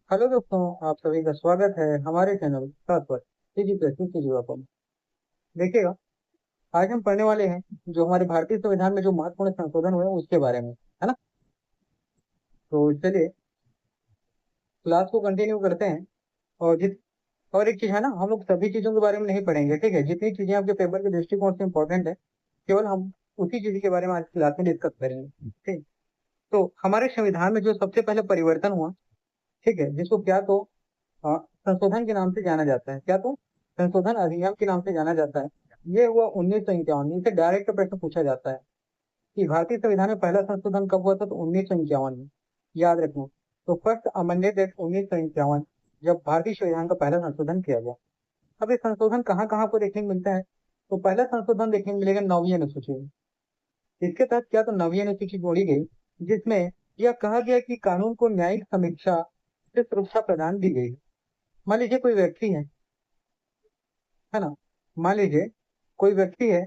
Hello दोस्तों, आप सभी का स्वागत है हमारे चैनल सात पर पर। देखिएगा, आज हम पढ़ने वाले हैं जो हमारे भारतीय संविधान में जो महत्वपूर्ण संशोधन हुए हैं उसके बारे में, है ना। तो चलिए क्लास को कंटिन्यू करते हैं। और जित और एक चीज है ना, हम लोग सभी चीजों के बारे में नहीं पढ़ेंगे, ठीक है। जितनी चीजें आपके पेपर के दृष्टिकोण से इंपॉर्टेंट है, केवल हम उसी चीज के बारे में आज क्लास में डिस्कस करेंगे, ठीक। तो हमारे संविधान में जो सबसे पहले परिवर्तन हुआ, ठीक है, जिसको क्या तो संशोधन के नाम से जाना जाता है, क्या तो संशोधन अधिनियम के नाम से जाना जाता है। ये हुआ 1951 में। इसे डायरेक्ट प्रश्न पूछा जाता है कि भारतीय संविधान में पहला संशोधन कब हुआ था, तो 1951 में। याद रखना। तो फर्स्ट अमेंडेड एक्ट 1951, जब भारतीय संविधान का पहला संशोधन किया गया। अब ये संशोधन कहाँ कहाँ को देखने को मिलता है, तो पहला संशोधन देखने को मिलेगा 9वीं अनुसूची में। इसके तहत क्या तो 9वीं अनुसूची जोड़ी गई, जिसमें यह कहा गया कि कानून को न्यायिक समीक्षा से सुरक्षा प्रदान दी गई। मान लीजिए कोई व्यक्ति है ना, मान लीजिए कोई व्यक्ति है,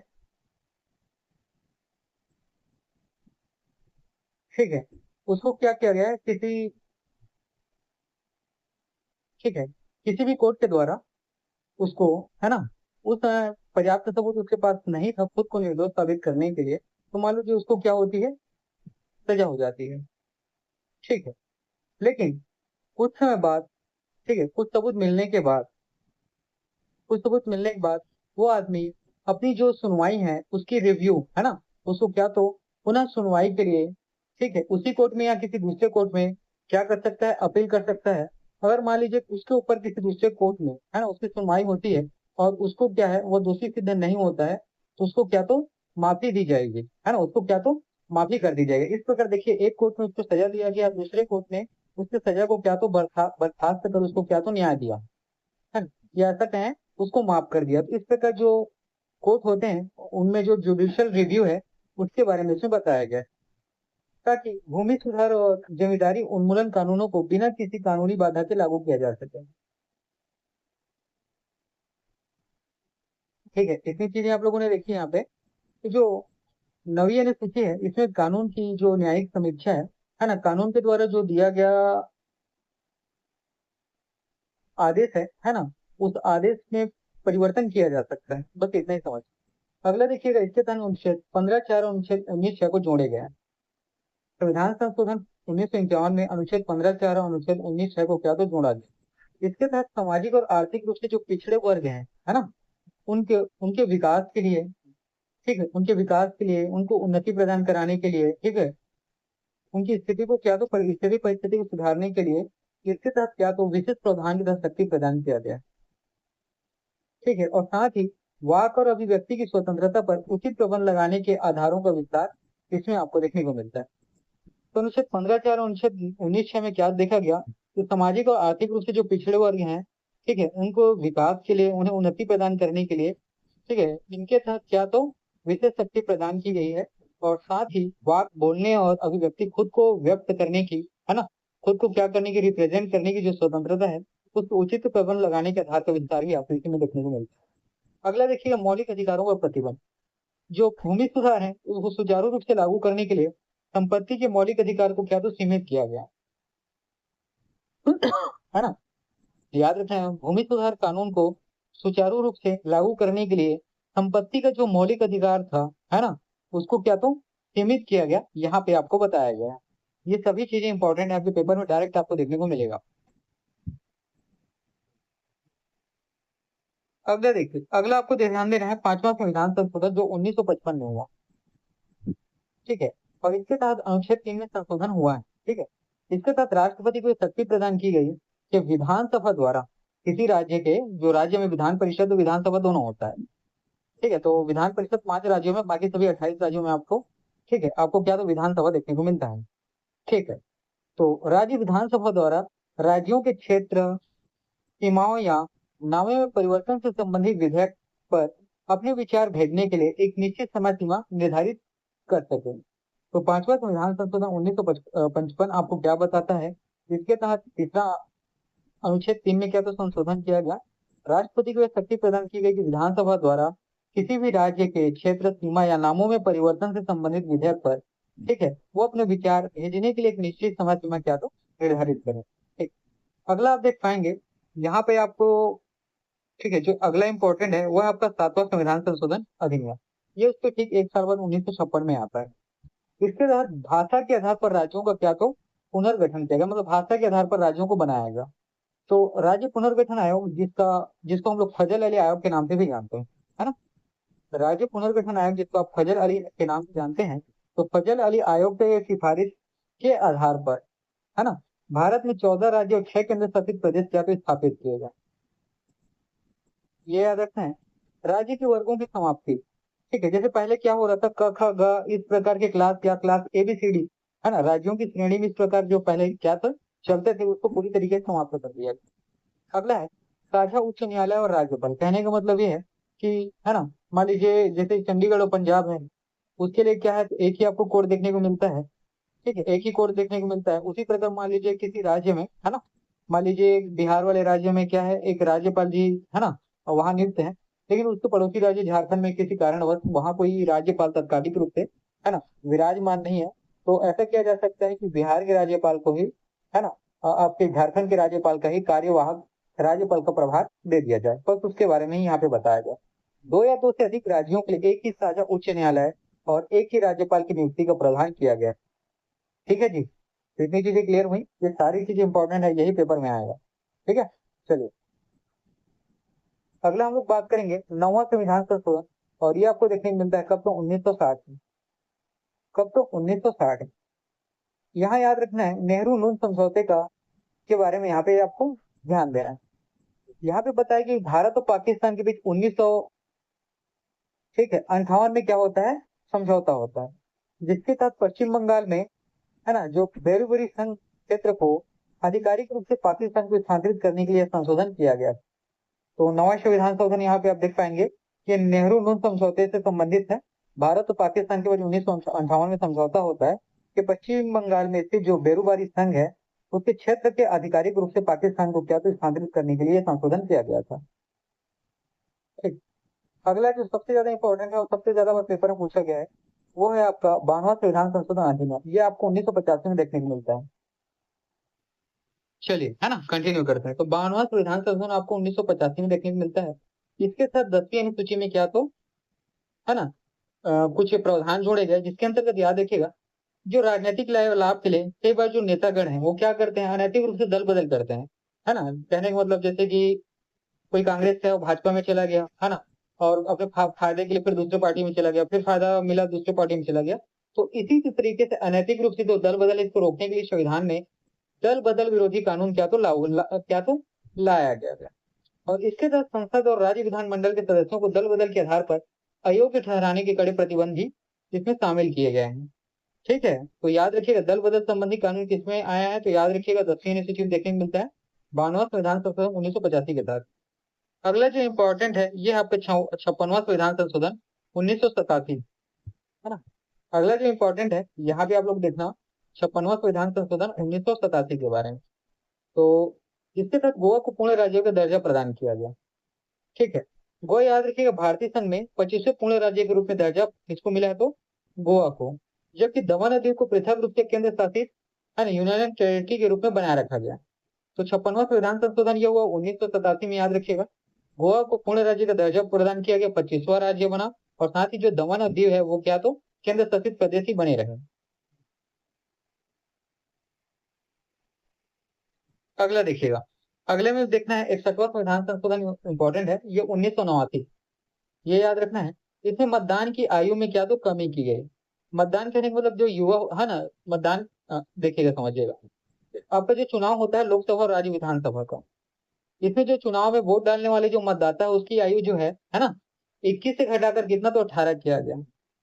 ठीक है। उसको क्या किया गया है, ठीक है, किसी भी कोर्ट के द्वारा उसको, है ना, उस पर्याप्त सबूत उसके पास नहीं था खुद को निर्दोष साबित करने के लिए, तो मान लो कि उसको क्या होती है, सजा हो जाती है, ठीक है। लेकिन कुछ समय बाद, ठीक है, कुछ सबूत मिलने के बाद वो आदमी अपनी जो सुनवाई है उसकी रिव्यू, है ना, उसको क्या तो पुनः सुनवाई के लिए, ठीक है, उसी कोर्ट में या किसी दूसरे कोर्ट में क्या कर सकता है, अपील कर सकता है। अगर मान लीजिए उसके ऊपर किसी दूसरे कोर्ट में, है ना, उसकी सुनवाई होती है और उसको क्या है, वो दोषी सिद्ध नहीं होता है, तो उसको क्या तो माफी दी जाएगी, है ना, उसको क्या तो माफी कर दी जाएगी। इस प्रकार देखिए, एक कोर्ट में उसको सजा दिया गया, दूसरे कोर्ट ने उसके सजा को क्या तो बर्खास्त कर उसको क्या तो न्याय दिया, है ना, या ऐसा कहें उसको माफ कर दिया। तो इस प्रकार जो कोर्ट होते हैं उनमें जो जुडिशियल रिव्यू है उसके बारे में इसमें बताया गया है, ताकि भूमि सुधार और जमींदारी उन्मूलन कानूनों को बिना किसी कानूनी बाधा के लागू किया जा सके। ठीक है, इतनी चीजें आप लोगों ने देखी यहाँ पे। तो जो नवी अनुसूची है इसमें कानून की जो न्यायिक समीक्षा है ना, कानून के द्वारा जो दिया गया आदेश है ना, उस आदेश में परिवर्तन किया जा सकता है, बस इतना ही समझ। अगला देखिएगा, इसके तहत अनुच्छेद 15(4) और अनुच्छेद 19(6) को जोड़े गए हैं। संविधान संशोधन 1951 में अनुच्छेद 15(4) और अनुच्छेद 19(6) को क्या तो जोड़ा गया। इसके तहत सामाजिक और आर्थिक रूप से जो पिछड़े वर्ग हैं, है ना, उनके उनके विकास के लिए, ठीक है, उनके विकास के लिए, उनको उन्नति प्रदान कराने के लिए, ठीक है, उनकी स्थिति को क्या तो स्थिति परिस्थिति को सुधारने के लिए इसके तहत क्या तो विशेष प्रावधान की तहत शक्ति प्रदान किया गया, ठीक है। और साथ ही वाक और अभिव्यक्ति की स्वतंत्रता पर उचित प्रबंध लगाने के आधारों का विस्तार इसमें आपको देखने को मिलता है। तो अनुच्छेद 15(4) और अनुच्छेद 19(6) में क्या देखा गया, कि सामाजिक और आर्थिक रूप से जो पिछड़े वर्ग हैं, ठीक है, उनको विकास के लिए, उन्हें उन्नति प्रदान करने के लिए, ठीक है, इनके तहत क्या तो विशेष शक्ति प्रदान की गई है। और साथ ही वाक बोलने और अभिव्यक्ति खुद को व्यक्त करने की, है ना, खुद को क्या करने की, रिप्रेजेंट करने की जो स्वतंत्रता है, उस उचित प्रबंध लगाने के आधार का विस्तार भी आपको इसमें देखने को मिलता है। अगला देखिएगा, मौलिक अधिकारों का प्रतिबंध। जो भूमि सुधार है उसको सुचारू रूप से लागू करने के लिए संपत्ति के मौलिक अधिकार को क्या तो सीमित किया गया, है ना। याद रखें, भूमि सुधार कानून को सुचारू रूप से लागू करने के लिए संपत्ति का जो मौलिक अधिकार था, है ना, उसको क्या तो सीमित किया गया, यहाँ पे आपको बताया गया है। ये सभी चीजें इंपॉर्टेंट है, आपके पेपर में डायरेक्ट आपको देखने को मिलेगा। अगला देखिए, अगला आपको ध्यान देना है, पांचवा संविधान संशोधन जो 1955 में हुआ, ठीक है। और इसके तहत अनुच्छेद 3 में संशोधन हुआ है, ठीक है। इसके तहत राष्ट्रपति को ये शक्ति प्रदान की गई कि विधानसभा द्वारा किसी राज्य के, जो राज्य में विधान परिषद और विधानसभा दोनों होता है, ठीक है, तो विधान परिषद 5 राज्यों में, बाकी सभी 28 राज्यों में आपको, ठीक है, आपको क्या तो विधानसभा देखने को मिलता है, ठीक है। तो राज्य विधानसभा द्वारा राज्यों के क्षेत्र, सीमाओं या नामों में परिवर्तन से संबंधित विधेयक पर अपने विचार भेजने के लिए एक निश्चित समय सीमा निर्धारित कर सके। तो पांचवा संविधान संशोधन 1955 आपको क्या बताता है, इसके तहत तीसरा अनुच्छेद 3 में क्या तो संशोधन किया गया, राष्ट्रपति को यह शक्ति प्रदान की गई कि विधानसभा द्वारा किसी भी राज्य के क्षेत्र, सीमा या नामों में परिवर्तन से संबंधित विधेयक पर, ठीक है, वो अपने विचार भेजने के लिए एक निश्चित समय सीमा क्या तो निर्धारित करें, ठीक। अगला आप देख पाएंगे यहाँ पे आपको, ठीक है, जो अगला इंपॉर्टेंट है वो है आपका 7वां संविधान संशोधन अधिनियम। ये उसके ठीक एक साल बाद 1956 में आता है। इसके तहत भाषा के आधार पर राज्यों का क्या तो पुनर्गठन किया गया, मतलब भाषा के आधार पर राज्यों को बनाया गया। तो राज्य पुनर्गठन आयोग, जिसका जिसको हम लोग फजल अली आयोग के नाम से भी जानते हैं, है ना। राज्य पुनर्गठन आयोग जिसको आप फजल अली के नाम से जानते हैं, तो फजल अली आयोग के सिफारिश के आधार पर, है ना, भारत में 14 राज्य और 6 केंद्र शासित प्रदेश क्या तो स्थापित किए गए। ये याद रखना है। राज्य के वर्गों की समाप्ति, ठीक है, जैसे पहले क्या हो रहा था, क ख ग इस प्रकार के क्लास या क्लास ABCD, है ना, राज्यों की श्रेणी में इस प्रकार जो पहले क्या था चलते थे, उसको पूरी तरीके से समाप्त कर दिया गया। अगला है साझा उच्च न्यायालय और राज्यपाल। कहने का मतलब ये है कि, है ना, मान लीजिए जैसे चंडीगढ़ और पंजाब है, उसके लिए क्या है, तो एक ही आपको कोड देखने को मिलता है। ठीक है, एक ही कोड देखने को मिलता है। उसी प्रकार मान लीजिए किसी राज्य में, है ना, मान लीजिए बिहार वाले राज्य में क्या है, एक राज्यपाल जी, है ना, और वहां नियुक्त है। लेकिन उसके पड़ोसी राज्य झारखंड में किसी कारणवश वहां कोई राज्यपाल तात्कालिक रूप से, है ना, विराजमान नहीं है, तो ऐसा किया जा सकता है कि बिहार के राज्यपाल को ही, है ना, आपके झारखंड के राज्यपाल का ही कार्यवाहक राज्यपाल का प्रभार दे दिया जाए। बस उसके बारे में ही यहाँ पे बताया गया। दो या दो से अधिक राज्यों के लिए एक ही साझा उच्च न्यायालय और एक ही राज्यपाल की नियुक्ति का प्रावधान किया गया। ठीक है जी, तो इतनी चीजें क्लियर हुई। ये सारी चीजें इंपॉर्टेंट है, यही पेपर में आएगा। ठीक है, चलिए अगला हम लोग बात करेंगे 9वां संविधान संशोधन। और ये आपको देखने को मिलता है कब, तो 1960 में। कब, तो 1960। यहाँ याद रखना है नेहरू नून समझौते का के बारे में यहाँ पे आपको ध्यान देना है। यहाँ पे बताया कि भारत और पाकिस्तान के बीच 1900, ठीक है, 58 में क्या होता है, समझौता होता है, जिसके तहत पश्चिम बंगाल में, है ना, जो बेरुबरी संघ क्षेत्र को आधिकारिक रूप से पाकिस्तान को स्थानांतरित करने के लिए संशोधन किया गया। तो नवा संविधान संशोधन यहाँ पे आप देख पाएंगे कि नेहरू नून समझौते से संबंधित है। भारत और पाकिस्तान के बीच 1958 में समझौता होता है कि पश्चिम बंगाल में स्थित जो बेरुबारी संघ है, उसके क्षेत्र के आधिकारिक रूप से पाकिस्तान को क्या तो स्थानांतरित करने के लिए संशोधन किया गया था। ठीक। अगला जो सबसे ज्यादा इंपॉर्टेंट है और सबसे ज्यादा पेपर में पूछा गया है, वो है आपका 92वां संविधान संशोधन अधिनियम। ये आपको 1985 में देखने को मिलता है। चलिए, है ना, कंटिन्यू करते हैं। तो 92वां संविधान संशोधन आपको 1985 में देखने को मिलता है। इसके साथ 10वीं अनुसूची में क्या तो, है ना, कुछ प्रावधान जोड़े गए, जिसके अंतर्गत याद रखिएगा, जो राजनीतिक लाभ के लिए कई बार जो नेतागण हैं वो क्या करते हैं, अनैतिक रूप से दल बदल करते हैं, है ना। कहने का मतलब जैसे कि कोई कांग्रेस से है, वो भाजपा में चला गया, है ना, और अपने फायदे के लिए फिर दूसरे पार्टी में चला गया, फिर फायदा मिला दूसरे पार्टी में चला गया। तो इसी तरीके से अनैतिक रूप से जो दल बदल है, इसको रोकने के लिए संविधान ने दल बदल विरोधी कानून क्या तो क्या तो लाया गया। और इसके तहत संसद और राज्य विधानमंडल के सदस्यों को दल बदल के आधार पर अयोग्य ठहराने के कड़े प्रतिबंध भी इसमें शामिल किए गए हैं। ठीक है, तो याद रखिएगा दल बदल संबंधी कानून किसमें आया है, तो याद रखिएगा 10वीं अनुसूची में देखने को मिलता है 92वां संविधान संशोधन 1985 के तहत। अगला जो इंपॉर्टेंट है ये है आपका 56वां संविधान संशोधन 1987, है ना। अगला जो इंपॉर्टेंट है यहाँ पे आप लोग देखना 56वां संविधान संशोधन 1987 के बारे में। तो इसके तहत गोवा को पूर्ण राज्य का दर्जा प्रदान किया गया। ठीक है, गोवा याद रखिएगा भारतीय संघ में 25वें पूर्ण राज्य के रूप में दर्जा किसको मिला है, तो गोवा को। जबकि दमन और दीव को पृथक रूप से केंद्र शासित, है ना, यूनियन टेरिटरी के रूप में बनाए रखा गया। तो 56वां संविधान संशोधन ये हुआ 1987 में, याद रखिएगा। गोवा को पूर्ण राज्य का दर्जा प्रदान किया गया, 25वां राज्य बना, और साथ ही जो दमन और दीव है वो क्या तो केंद्र शासित प्रदेश ही बने रहे। अगला देखिएगा, अगले में देखना है 61वां संविधान संशोधन इंपॉर्टेंट है, ये 1989। ये याद रखना है, इसमें मतदान की आयु में क्या तो कमी की गई। मतदान करने का मतलब जो युवा, है ना, मतदान देखिएगा, समझिएगा, आपका जो चुनाव होता है लोकसभा और राज्य विधानसभा का, इसमें जो चुनाव में वोट डालने वाले जो मतदाता है उसकी आयु जो है ना, 21 से घटाकर कितना तो 18 किया गया।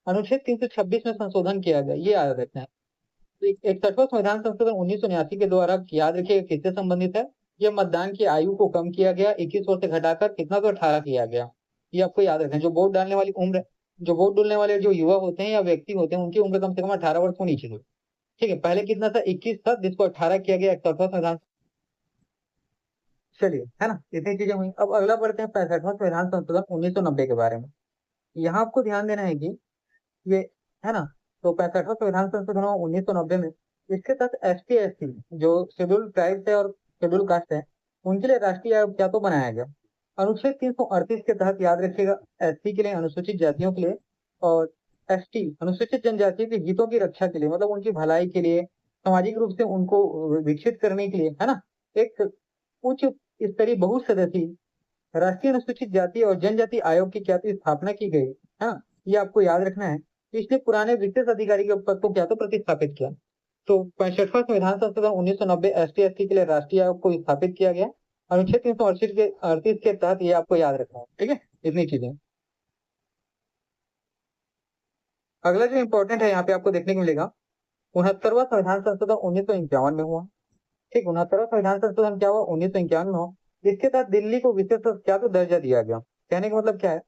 अनुच्छेद 326 में संशोधन किया गया, ये याद रखना है। तो 61वां संविधान संशोधन 1979 के द्वारा याद रखिएगा किससे संबंधित है, ये मतदान की आयु को कम किया गया, 21 वर्ष से घटाकर कितना तो 18 किया गया। ये आपको याद रखना है। जो वोट डालने वाली उम्र, जो वोट डालने वाले जो युवा होते हैं या व्यक्ति होते हैं, उनकी उम्र कम से कम 18 वर्ष होनी चाहिए। ठीक है, पहले कितना था, 21 था, जिसको 18 किया गया 61वां संविधान। चलिए, है ना, इतनी चीजें हुई। अब अगला बढ़ते हैं 65वां संविधान संशोधन 1990 के बारे में। यहाँ आपको ध्यान देना है कि ये, है ना, तो 65वां संविधान संशोधन हुआ 1990 में। इसके तहत ST SC जो शेड्यूल्ड ट्राइब्स है और शेड्यूल कास्ट है, उनके लिए राष्ट्रीय आयोग क्या तो बनाया गया। अनुच्छेद 338 के तहत याद रखिएगा, एससी के लिए, अनुसूचित जातियों के लिए, और एसटी अनुसूचित जनजाति के हितों की रक्षा के लिए, मतलब उनकी भलाई के लिए, सामाजिक रूप से उनको विकसित करने के लिए, है ना, एक उच्च स्तरीय बहुसदस्यीय राष्ट्रीय अनुसूचित जाति और जनजाति आयोग की क्या तो स्थापना की गई, है ना, ये आपको याद रखना है। इसने पुराने विशेष अधिकारी के पद को क्या तो प्रतिस्थापित किया। तो 65वां संविधान संशोधन 1990 एसटी एसटी के लिए राष्ट्रीय आयोग को स्थापित किया गया। अनुच्छेद 338 के तहत ये आपको याद रखना है, ठीक है, इतनी चीजें। अगला जो इंपॉर्टेंट है यहाँ पे आपको देखने को मिलेगा, 69वां संविधान संशोधन 1951 में हुआ। ठीक, 69वां संविधान संशोधन क्या हुआ, 1951 में हुआ। इसके तहत दिल्ली को विशेष क्या तो दर्जा दिया गया। कहने का मतलब क्या है,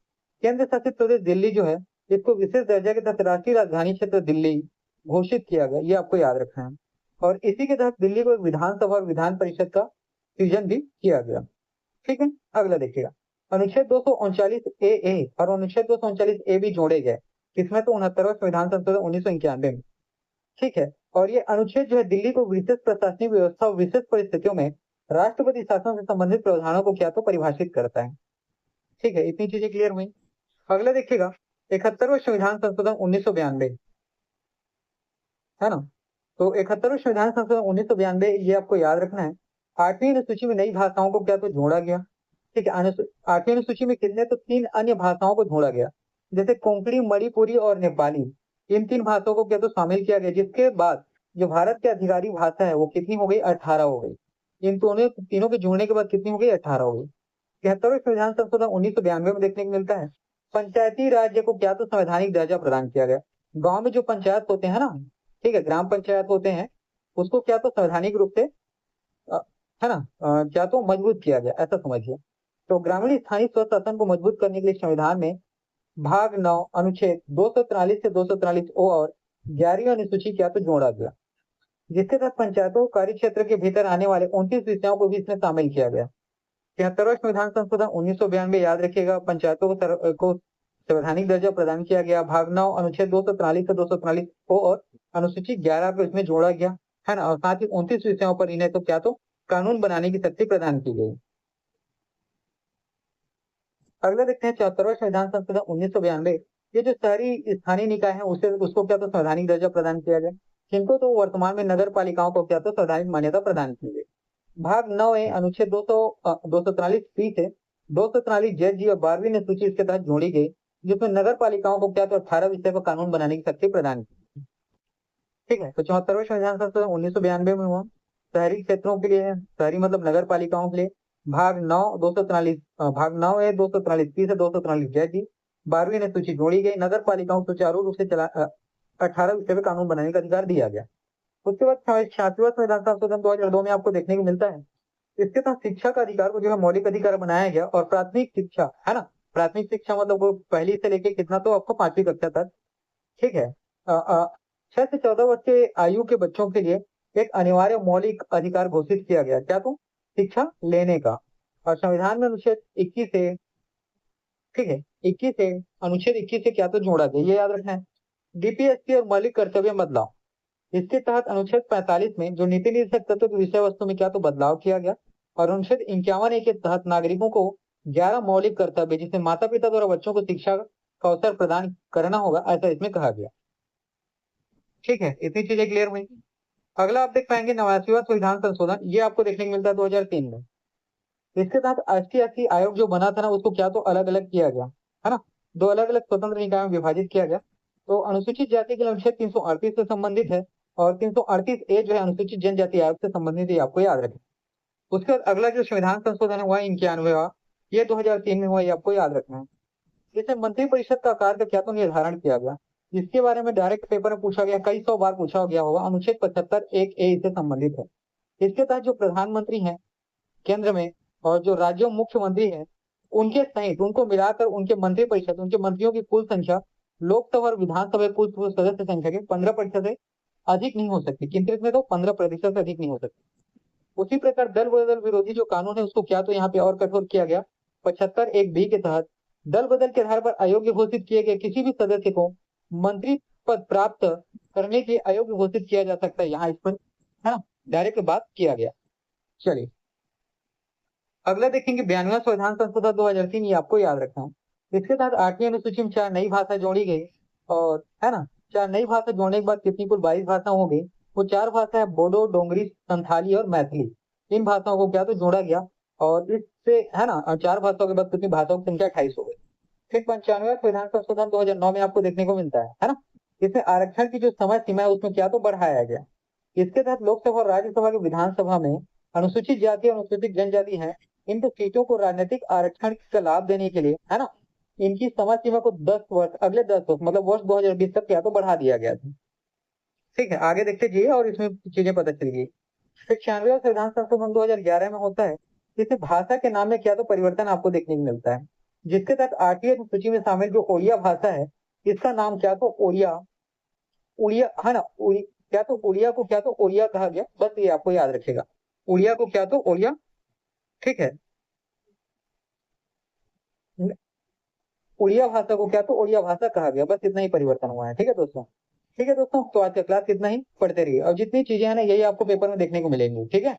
केंद्र शासित प्रदेश दिल्ली जो है, इसको विशेष दर्जा के तहत राष्ट्रीय राजधानी क्षेत्र दिल्ली घोषित किया गया, ये आपको याद रखना है। और इसी के तहत दिल्ली को एक विधानसभा और विधान परिषद का सृजन भी किया गया। ठीक है, अगला देखिएगा, अनुच्छेद 239 ए और अनुच्छेद 239 ए भी जोड़े गए, किसमें तो 69वां संविधान संशोधन 1991 में। ठीक है, और ये अनुच्छेद जो है दिल्ली को विशेष प्रशासनिक व्यवस्था और विशेष परिस्थितियों में राष्ट्रपति शासन से संबंधित प्रावधानों को क्या तो परिभाषित करता है। ठीक है, इतनी चीजें क्लियर हुई। अगला देखिएगा, 71वां संविधान संशोधन 1992, है ना। तो 71वां संविधान संशोधन 1992, ये आपको याद रखना है। 8वीं अनुसूची में नई भाषाओं को क्या तो जोड़ा गया। ठीक है, 8वीं अनुसूची में कितने तो 3 अन्य भाषाओं को जोड़ा गया, जैसे कोंकणी, मणिपुरी और नेपाली। इन 3 भाषाओं को क्या तो शामिल किया गया, जिसके बाद जो भारत की आधिकारिक भाषा है वो कितनी हो गई, 18 हो गई। इन दोनों तीनों के जोड़ने के बाद कितनी हो गई, 18 हो गई। 73वें संविधान संशोधन 1992 में देखने को मिलता है, पंचायती राज्य को क्या तो संवैधानिक दर्जा प्रदान किया गया। गांव में जो पंचायत होते हैं ना, ठीक है, ग्राम पंचायत होते हैं, उसको क्या तो संवैधानिक रूप से है ना, क्या तो मजबूत किया गया, ऐसा समझिए। तो ग्रामीण स्थानीय स्वशासन को मजबूत करने के लिए संविधान में भाग 9 अनुच्छेद 243 से 243 ओ और 11वीं अनुसूची क्या तो जोड़ा गया, जिसके तहत पंचायतों कार्य क्षेत्र के भीतर आने वाले 29 विषयों को भी इसमें शामिल किया गया। 73वां संविधान संशोधन 1992, याद रखिएगा, पंचायतों को संवैधानिक दर्जा प्रदान किया गया। भाग 9 अनुच्छेद 243 से 243 ओ और अनुसूची 11 को इसमें जोड़ा गया, है ना, और साथ ही 29 विषयों पर इन्हें तो क्या तो कानून बनाने की शक्ति प्रदान की गई। अगला देखते हैं 74वां संविधान संशोधन 1992, ये जो शहरी स्थानीय निकाय है उसे उसको क्या तो संवैधानिक दर्जा प्रदान किया गया, किनको तो वर्तमान में नगर पालिकाओं को क्या तो संवैधानिक मान्यता प्रदान की गई। भाग 9 है अनुच्छेद 243 सी से 243 जेड जी और 12वीं अनुसूची इसके तहत जोड़ी गई, जिसमें नगर पालिकाओं को क्या तो 18 विषय पर कानून बनाने की शक्ति प्रदान की। ठीक है, तो 74वें संविधान संशोधन 1992 में हुआ, शहरी क्षेत्रों के लिए, शहरी मतलब नगर पालिकाओं के लिए। भाग 9 243 भाग 9 है 243 सी से 243 जेड जी, 12वीं अनुसूची जोड़ी गई, नगर पालिकाओं को सुचारू रूप से 18 विषय पर कानून बनाने का अधिकार दिया गया। उसके बाद 66वां संविधान संशोधन 2002 में आपको देखने को मिलता है, इसके तहत शिक्षा का अधिकार को जो है मौलिक अधिकार बनाया गया, और प्राथमिक शिक्षा, है ना, प्राथमिक शिक्षा मतलब वो पहली से लेके कितना तो आपको 5वीं कक्षा तक। ठीक है, 6 से 14 वर्ष के आयु के बच्चों के लिए एक अनिवार्य मौलिक अधिकार घोषित किया गया, क्या तो शिक्षा लेने का। और संविधान में अनुच्छेद 21 से, ठीक है, 21 से, अनुच्छेद 21 से क्या तो जोड़ा गया, ये याद रखना है। डीपीएससी और मौलिक कर्तव्य बदलाव, इसके तहत अनुच्छेद 45 में जो नीति निर्देशक तत्व की विषय वस्तु में क्या तो बदलाव किया गया, और अनुच्छेद 51 के तहत नागरिकों को 11 मौलिक कर्तव्य, जिसमें माता पिता द्वारा बच्चों को शिक्षा का अवसर प्रदान करना होगा, ऐसा इसमें कहा गया। ठीक है, इतनी चीजें क्लियर हुई। अगला आप देख पाएंगे 89वां संविधान संशोधन, ये आपको देखने को मिलता है 2003 में। इसके तहत एसटी आयोग जो बना था ना, उसको क्या तो अलग अलग किया गया, है ना, 2 अलग अलग स्वतंत्र निकायों में विभाजित किया गया। तो अनुसूचित जाति के लिए अनुच्छेद 338 से संबंधित है, और 338 ए जो है अनुसूचित जनजाति आयोग से संबंधित है, आपको याद रखें। उसके बाद अगला जो संविधान संशोधन हुआ 91वां, ये 2003 में हुआ, ये आपको याद रखना है। जिसमें मंत्री परिषद का आकार का क्या तो निर्धारण किया गया, जिसके बारे में डायरेक्ट पेपर में पूछा गया, कई 100 बार पूछा गया होगा। अनुच्छेद 75 एक ए इससे संबंधित है। इसके तहत जो प्रधानमंत्री है केंद्र में, और जो राज्यों मुख्यमंत्री है, उनके सहित उनको मिलाकर उनके मंत्री परिषद, उनके मंत्रियों की कुल संख्या लोकसभा और विधानसभा कुल सदस्य संख्या के 15% से अधिक नहीं हो सकती। किंतु इसमें तो 15% से अधिक नहीं हो सकती। उसी प्रकार दल बदल विरोधी जो कानून है उसको क्या तो यहाँ पे और कठोर किया गया। 75 एक बी के तहत दल बदल के आधार पर अयोग्य घोषित किए गए किसी भी सदस्य को मंत्री पद प्राप्त करने के अयोग्य घोषित किया जा सकता है, यहाँ इस पर, है ना, डायरेक्ट बात किया गया। चलिए अगला देखेंगे 92वां संविधान संशोधन 2003, ये आपको याद रखना है। इसके तहत 8वीं अनुसूची में 4 नई भाषा जोड़ी गई, और है ना 4 नई भाषा जोड़ने के बाद कितनी कुल 22 भाषा हो गई। वो 4 भाषा है बोडो, डोंगरी, संथाली और मैथिली। इन भाषाओं को क्या तो जोड़ा गया, और इससे है ना 4 भाषाओं के बाद कितनी भाषाओं की संख्या 28 हो गई। फिर 95वां संविधान संशोधन 2009 में आपको देखने को मिलता है ना। इसमें आरक्षण की जो समय सीमा है उसमें क्या तो बढ़ाया गया। इसके तहत लोकसभा और राज्यसभा की विधानसभा में अनुसूचित जाति और अनुसूचित जनजाति है, इनको सीटों को राजनीतिक आरक्षण का लाभ देने के लिए है ना, इनकी समय सीमा को 10 वर्ष, अगले 10 वर्ष मतलब वर्ष 2020 तक क्या तो बढ़ा दिया गया था। ठीक है, आगे देखते जाइए और इसमें चीजें पता चल गई। फिर 96वां संविधान संशोधन 2011 में होता है, जिससे भाषा के नाम में क्या तो परिवर्तन आपको देखने को मिलता है, जिसके तहत 8वीं अनुसूची में शामिल जो ओडिया भाषा है, इसका नाम क्या तो ओडिया, उड़िया है ना, क्या तो उड़िया को क्या तो ओडिया कहा गया, बस ये आपको याद रखेगा, उड़िया को क्या तो ओडिया। ठीक है, उड़िया भाषा को क्या तो ओडिया भाषा कहा गया, बस इतना ही परिवर्तन हुआ है। ठीक है दोस्तों, ठीक है दोस्तों, तो आज का क्लास इतना ही, पढ़ते रहिए और जितनी चीजें हैं ना यही आपको पेपर में देखने को मिलेंगी। ठीक है।